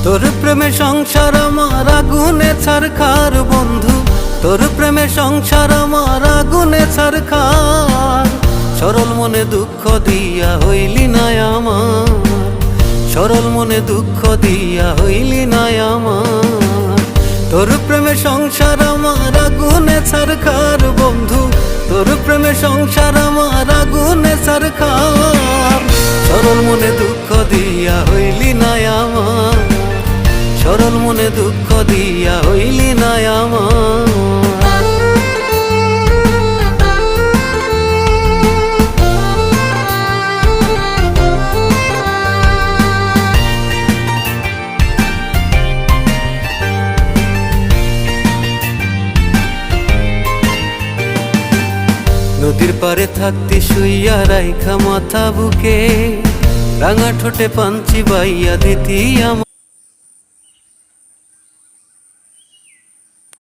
তোর প্রেমে সংসার আমার আগুনে ছারখার বন্ধু, তোর প্রেমে সংসার আমার আগুনে ছারখার। সরল মনে দুঃখ দিয়া হইলি না আমার, সরল মনে দুঃখ দিয়া হইলি না আমার। তোর প্রেমে সংসার আমার আগুনে ছারখার বন্ধু, তোর প্রেমে সংসার আমার আগুনে ছারখার। সরল মনে দুঃখ দিয়া হইলি না আমার, সরল মনে দুঃখ দিয়া হইলি না আমার। নদীর পারে থাকতি শুইয়া রাইখা মাথা বুকে, রাঙা ঠোঁটে পাঞ্চি বাইয়া দিতি আমার।